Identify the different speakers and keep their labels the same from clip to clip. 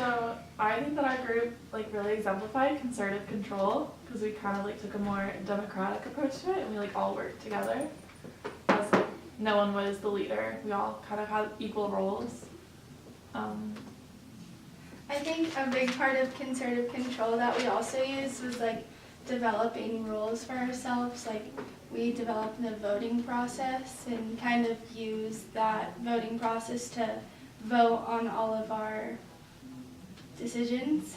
Speaker 1: So I think that our group like really exemplified concerted control because we kind of like took a more democratic approach to it, and we like all worked together. As like no one was the leader, we all kind of had equal roles.
Speaker 2: I think a big part of concerted control that we also used was like developing rules for ourselves. Like we developed the voting process and kind of used that voting process to vote on all of our decisions.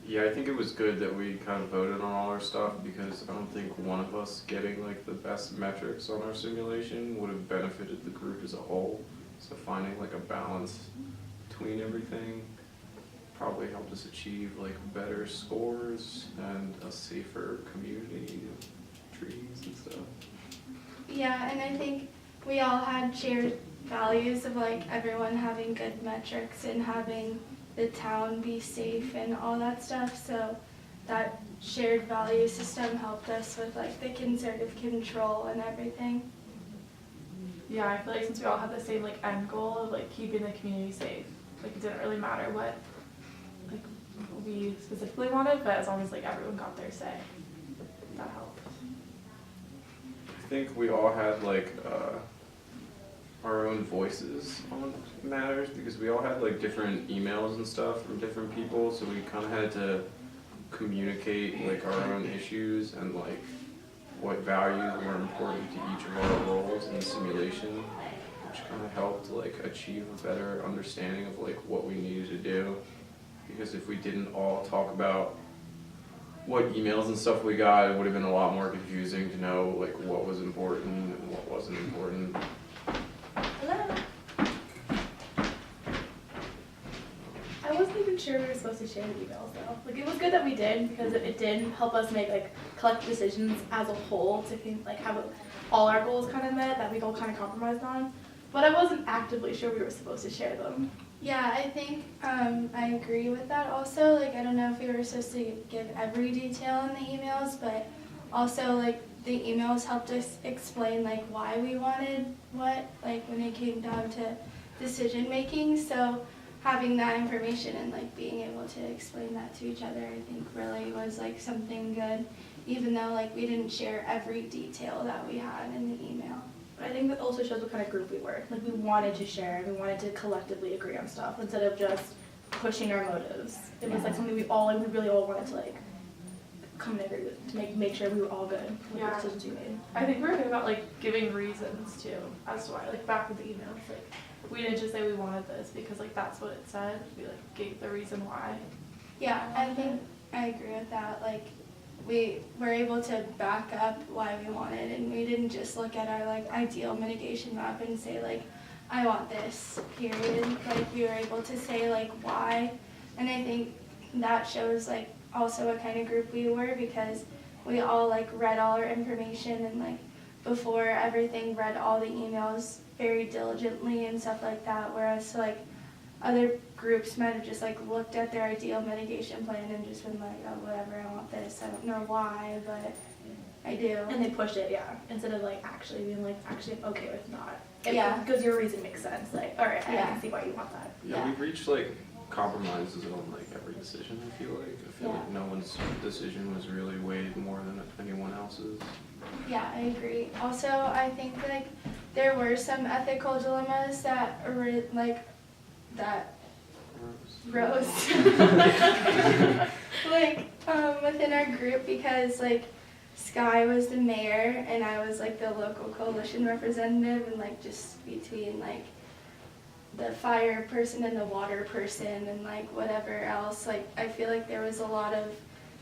Speaker 3: Yeah, I think it was good that we kind of voted on all our stuff because I don't think one of us getting like the best metrics on our simulation would have benefited the group as a whole. So finding like a balance between everything probably helped us achieve like better scores and a safer community of trees and stuff.
Speaker 2: Yeah, and I think we all had shared values of like everyone having good metrics and having the town be safe and all that stuff. So that shared value system helped us with like the concerted control and everything.
Speaker 1: Yeah, I feel like since we all had the same like end goal of like keeping the community safe, like it didn't really matter what like we specifically wanted, but as long as like everyone got their say, that helped.
Speaker 3: I think we all had like our own voices on matters because we all had like different emails and stuff from different people, so we kind of had to communicate like our own issues and like what values were important to each of our roles in the simulation, which kind of helped like achieve a better understanding of like what we needed to do. Because if we didn't all talk about what emails and stuff we got, it would have been a lot more confusing to know like what was important and what wasn't important.
Speaker 4: Hello. I wasn't even sure we were supposed to share the emails though. Like it was good that we did because it did help us make like collective decisions as a whole to think like how all our goals kind of met that we all kind of compromised on. But I wasn't actively sure we were supposed to share them.
Speaker 2: Yeah, I think I agree with that also. Like I don't know if we were supposed to give every detail in the emails, but also like the emails helped us explain like why we wanted what, like when it came down to decision making. So having that information and like being able to explain that to each other, I think really was like something good, even though like we didn't share every detail that we had in the email.
Speaker 4: But I think that also shows what kind of group we were. Like we wanted to share, we wanted to collectively agree on stuff instead of just pushing our motives. It was like something we really all wanted to like come and agree with to make sure we were all good with the decisions we made.
Speaker 1: I think we were good about like giving reasons too as to why. Like back with the emails, like we didn't just say we wanted this because like that's what it said. We like gave the reason why.
Speaker 2: Yeah, I think I agree with that. Like we were able to back up why we wanted, and we didn't just look at our like ideal mitigation map and say like I want this, period. Like we were able to say like why, and I think that shows like also what kind of group we were because we all like read all our information and like before everything read all the emails very diligently and stuff like that, whereas like other groups might have just like looked at their ideal mitigation plan and just been like, oh whatever, I want this, I don't know why, but I do.
Speaker 4: And they pushed it, yeah, instead of like actually being like, actually I'm okay with not.
Speaker 2: Yeah.
Speaker 4: Because your reason makes sense, like, all right, I
Speaker 2: Yeah.
Speaker 4: can see why you want that.
Speaker 3: Yeah, we've reached like compromises on like every decision. I feel like no one's decision was really weighed more than anyone else's.
Speaker 2: Yeah, I agree. Also, I think like there were some ethical dilemmas that were like that rose like within our group because like Sky was the mayor and I was like the local coalition representative, and like just between like the fire person and the water person and like whatever else, like I feel like there was a lot of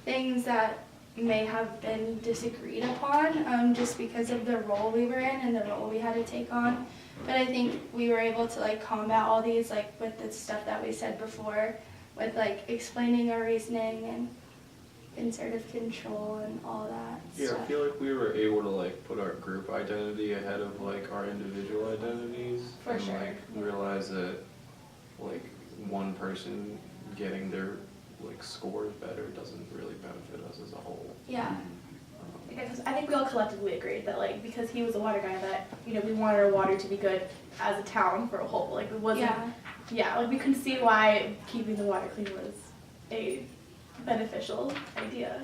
Speaker 2: things that may have been disagreed upon just because of the role we were in and the role we had to take on. But I think we were able to like combat all these like with the stuff that we said before, with like explaining our reasoning and concerted control and all that
Speaker 3: Yeah,
Speaker 2: stuff.
Speaker 3: I feel like we were able to like put our group identity ahead of like our individual identities.
Speaker 2: For
Speaker 3: and,
Speaker 2: sure.
Speaker 3: Like realize that like one person getting their like scores better doesn't really benefit us as a whole.
Speaker 2: Yeah.
Speaker 4: Because I think we all collectively agreed that like because he was a water guy that we wanted our water to be good as a town for a whole. Like it wasn't yeah, like we couldn't see why keeping the water clean was a beneficial idea.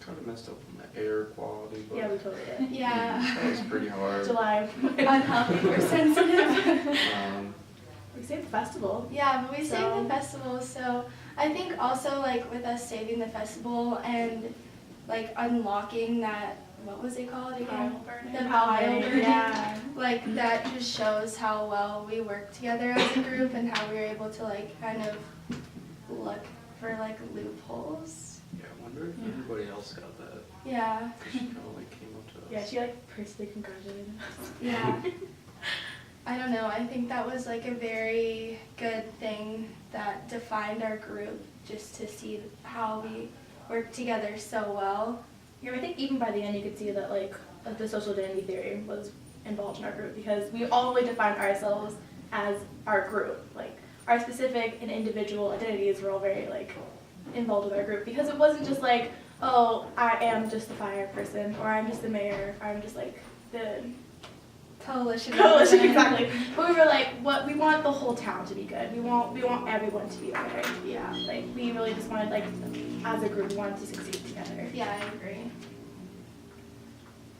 Speaker 3: Kind of messed up on the air quality, but
Speaker 4: Yeah, we totally did.
Speaker 2: Yeah.
Speaker 3: that was pretty hard.
Speaker 4: July.
Speaker 2: Unhealthy or sensitive.
Speaker 4: We saved the festival.
Speaker 2: Yeah, but we saved
Speaker 4: So-
Speaker 2: the festival, so I think also like with us saving the festival and like unlocking that, what was it called again?
Speaker 1: Pile burning.
Speaker 2: The pile burning.
Speaker 4: Yeah.
Speaker 2: Like that just shows how well we work together as a group and how we were able to like kind of look for like loopholes.
Speaker 3: Yeah, I wonder if everybody else got that.
Speaker 2: Yeah.
Speaker 3: 'Cause she kind of like came up to us.
Speaker 4: Yeah, she like personally congratulated us.
Speaker 2: Yeah. I don't know, I think that was like a very good thing that defined our group, just to see how we work together so well.
Speaker 4: Yeah, I think even by the end you could see that like the social identity theory was involved in our group because we all really defined ourselves as our group. Like our specific and individual identities were all very like involved with our group because it wasn't just like, oh, I am just the fire person or I'm just the mayor or I'm just like the
Speaker 2: Coalition.
Speaker 4: exactly. But we were like, what we want the whole town to be good. We want everyone to be okay.
Speaker 2: Yeah.
Speaker 4: Like we really just wanted like as a group we wanted to succeed together.
Speaker 2: Yeah, I agree.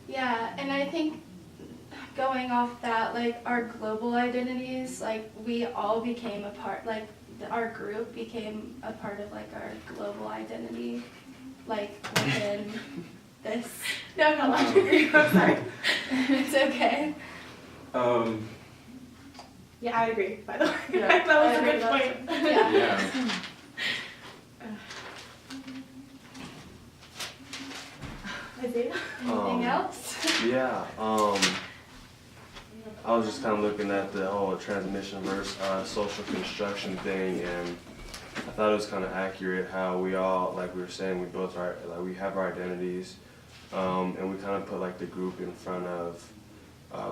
Speaker 2: Yeah, and I think going off that, like our global identities, like we all became a part, like our group became a part of like our global identity, like within this.
Speaker 4: No, I'm not allowed to agree. I'm sorry.
Speaker 2: It's okay.
Speaker 4: Yeah, I agree, by the way.
Speaker 1: Yeah,
Speaker 4: That was
Speaker 2: I
Speaker 4: a
Speaker 2: agree
Speaker 4: good
Speaker 2: with
Speaker 4: point.
Speaker 2: Yeah.
Speaker 3: Yeah.
Speaker 4: Isaiah?
Speaker 2: Anything else?
Speaker 5: Yeah, I was just kind of looking at the whole transmission versus social construction thing, and I thought it was kind of accurate how we all, like we were saying, we both are, like we have our identities, and we kind of put like the group in front of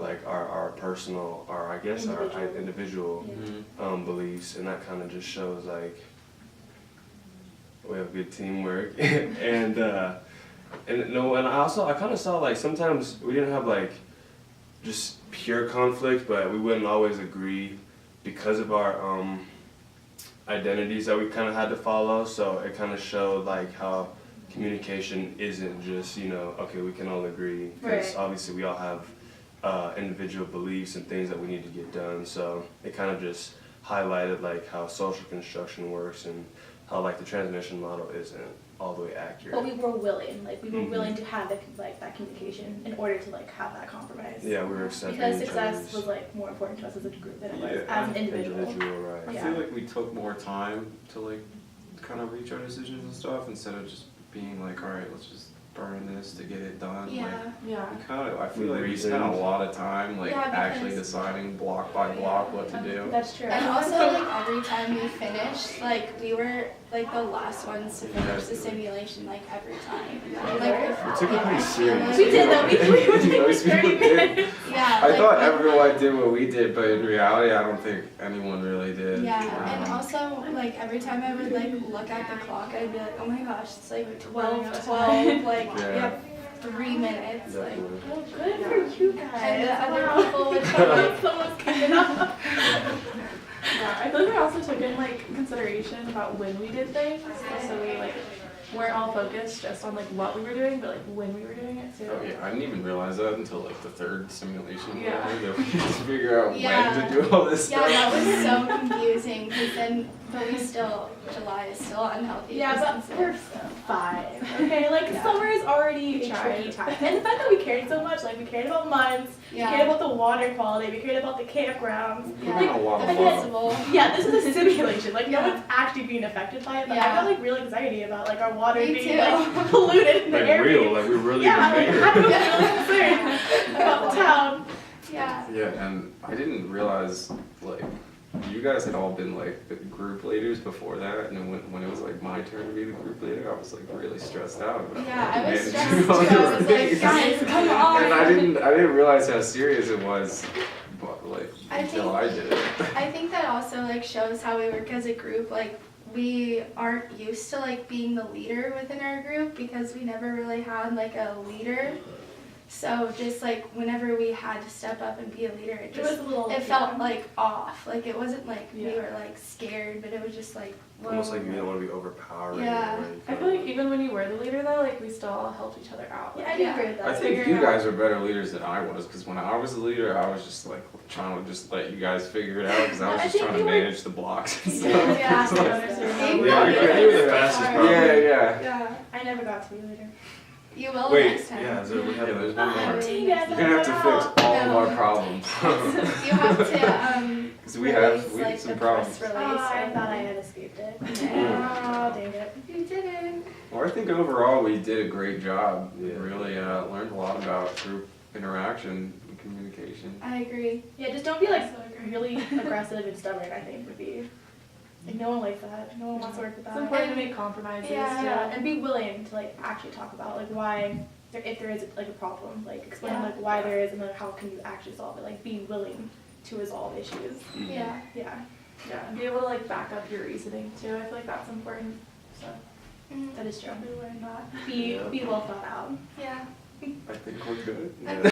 Speaker 5: like our personal, or I guess our individual beliefs, and that kind of just shows like we have good teamwork, and no, and I kind of saw like sometimes we didn't have like just pure conflict, but we wouldn't always agree because of our identities that we kind of had to follow. So it kind of showed like how communication isn't just, you know, okay, we can all agree, because
Speaker 4: Right.
Speaker 5: obviously we all have individual beliefs and things that we need to get done. So it kind of just highlighted like how social construction works and how like the transmission model isn't all the way accurate.
Speaker 4: But we were willing, like we were
Speaker 5: Mhm.
Speaker 4: willing to have that communication in order to like have that compromise.
Speaker 5: Yeah, we were accepting
Speaker 4: Because
Speaker 5: each
Speaker 4: success
Speaker 5: other's
Speaker 4: was like more important to us as a group than it was
Speaker 3: Yeah.
Speaker 4: as an individual.
Speaker 5: right.
Speaker 3: I
Speaker 4: Yeah.
Speaker 3: feel like we took more time to like kind of reach our decisions and stuff instead of just being like, all right, let's just burn this to get it done.
Speaker 2: Yeah.
Speaker 1: Yeah.
Speaker 3: Like, we kind of, I feel
Speaker 5: We
Speaker 3: like we spent a
Speaker 5: reasoned.
Speaker 3: lot of time like
Speaker 2: Yeah,
Speaker 3: actually
Speaker 2: because-
Speaker 3: deciding block by block what to do.
Speaker 4: That's true.
Speaker 2: And also, like, every time we finished, like, we were, like, the last ones to finish the simulation, like, every time. Like, if,
Speaker 5: We took it pretty serious.
Speaker 4: We did though. We would take
Speaker 3: Most
Speaker 4: like 30
Speaker 3: people did.
Speaker 4: minutes.
Speaker 2: yeah,
Speaker 3: I
Speaker 2: like,
Speaker 3: thought everyone did what we did, but in reality, I don't think anyone really did.
Speaker 2: yeah, and also, like, every time I would, like, look at the clock, I'd be like, oh my gosh, it's, like, 12, like, we
Speaker 3: Yeah.
Speaker 2: have 3 minutes, like.
Speaker 5: Definitely.
Speaker 4: Oh, good for you guys.
Speaker 2: And the other
Speaker 4: Wow.
Speaker 2: people would come, like,
Speaker 4: Someone's keeping up.
Speaker 1: Yeah, I feel like we also took in like consideration about when we did things, so we like weren't all focused just on like what we were doing, but like when we were doing it too.
Speaker 3: Oh yeah, I didn't even realize that until like the third simulation.
Speaker 1: Yeah.
Speaker 3: That we had to figure out
Speaker 2: Yeah.
Speaker 3: when to do all this
Speaker 2: yeah,
Speaker 3: stuff.
Speaker 2: that was so confusing, because then, but we still, July is still unhealthy.
Speaker 4: Yeah,
Speaker 2: because
Speaker 4: but we're fine. Okay, like
Speaker 2: Yeah.
Speaker 4: summer is already
Speaker 1: We
Speaker 4: a
Speaker 1: tried.
Speaker 4: tricky time. And the fact that we cared so much, like we cared about months, we cared
Speaker 2: Yeah.
Speaker 4: about the water quality, we cared about the campgrounds.
Speaker 3: We put in a lot
Speaker 2: The
Speaker 3: of love.
Speaker 2: festival.
Speaker 4: Yeah, this is a simulation. Like no
Speaker 2: Yeah.
Speaker 4: one's actually being affected by it, but
Speaker 2: Yeah.
Speaker 4: I got like real anxiety about like our water
Speaker 2: Me
Speaker 4: being
Speaker 2: too.
Speaker 4: like polluted in the
Speaker 5: Like
Speaker 4: air.
Speaker 5: real, like we really
Speaker 4: Yeah, like
Speaker 5: bigger.
Speaker 4: I was really concerned about the town.
Speaker 2: Yeah.
Speaker 3: Yeah, and I didn't realize like you guys had all been like the group leaders before that, and then when it was like my turn to be the group leader, I was like really stressed out about
Speaker 2: Yeah, I was
Speaker 3: managing
Speaker 2: stressed
Speaker 3: all
Speaker 2: too.
Speaker 3: the
Speaker 2: I was like,
Speaker 3: things.
Speaker 2: guys, come on.
Speaker 3: And I didn't realize how serious it was, but like
Speaker 2: I
Speaker 3: until
Speaker 2: think-
Speaker 3: I did it.
Speaker 2: I think that also like shows how we work as a group. Like we aren't used to like being the leader within our group because we never really had like a leader. So just like whenever we had to step up and be a leader,
Speaker 4: It was a little.
Speaker 2: it felt like off. Like it wasn't like we
Speaker 1: Yeah.
Speaker 2: were like scared, but it was just like
Speaker 5: Almost like you
Speaker 2: whoa.
Speaker 5: didn't want to be overpowering.
Speaker 2: Yeah.
Speaker 1: I feel like even when you were the leader though, like we still all helped each other out.
Speaker 4: Yeah, I do
Speaker 2: Yeah.
Speaker 4: agree with that.
Speaker 3: I think
Speaker 1: Figuring
Speaker 3: you
Speaker 1: out-
Speaker 3: guys are better leaders than I was, because when I was the leader, I was just like trying to just let you guys figure it out, because I was
Speaker 4: I
Speaker 3: just
Speaker 4: think
Speaker 3: trying to
Speaker 4: you were-
Speaker 3: manage the blocks and stuff.
Speaker 2: Yeah.
Speaker 3: So-
Speaker 2: Maybe
Speaker 5: Yeah, you were the fastest probably.
Speaker 3: yeah.
Speaker 2: Yeah.
Speaker 4: I never got to be a leader.
Speaker 2: You will
Speaker 3: Wait,
Speaker 2: next time.
Speaker 5: Yeah, so we
Speaker 3: Yeah,
Speaker 5: have
Speaker 3: there's
Speaker 5: a,
Speaker 3: one more.
Speaker 4: Dang it,
Speaker 3: You're gonna have to fix all of our problems.
Speaker 2: You have to
Speaker 3: 'Cause we have-
Speaker 2: release,
Speaker 3: we had
Speaker 2: like
Speaker 3: some
Speaker 2: the
Speaker 3: problems.
Speaker 2: press
Speaker 4: Oh,
Speaker 2: release.
Speaker 4: I
Speaker 2: or-
Speaker 4: thought I had escaped it.
Speaker 2: Yeah.
Speaker 4: Oh, dang it.
Speaker 2: You didn't.
Speaker 3: Well, I think overall we did a great job. We
Speaker 5: Yeah.
Speaker 3: really learned a lot about group interaction and communication.
Speaker 2: I agree.
Speaker 4: Yeah, just don't be like
Speaker 1: So agree.
Speaker 4: really aggressive and stubborn, I think would be. Like, no one likes that. No one wants to work with
Speaker 1: It's
Speaker 4: that.
Speaker 1: important to make compromises.
Speaker 2: Yeah.
Speaker 4: Yeah, and be willing to like actually talk about like why, if there is like a problem, like explain
Speaker 2: Yeah.
Speaker 4: like why there is and then how can you actually solve it. Like being willing to resolve issues.
Speaker 2: Yeah.
Speaker 4: Yeah,
Speaker 1: Yeah, and be able to like back up your reasoning too. I feel like that's important. So
Speaker 2: Mhm.
Speaker 4: that is true.
Speaker 1: we learned that.
Speaker 4: Be well thought out.
Speaker 2: Yeah.
Speaker 3: I think we're good.
Speaker 5: yeah.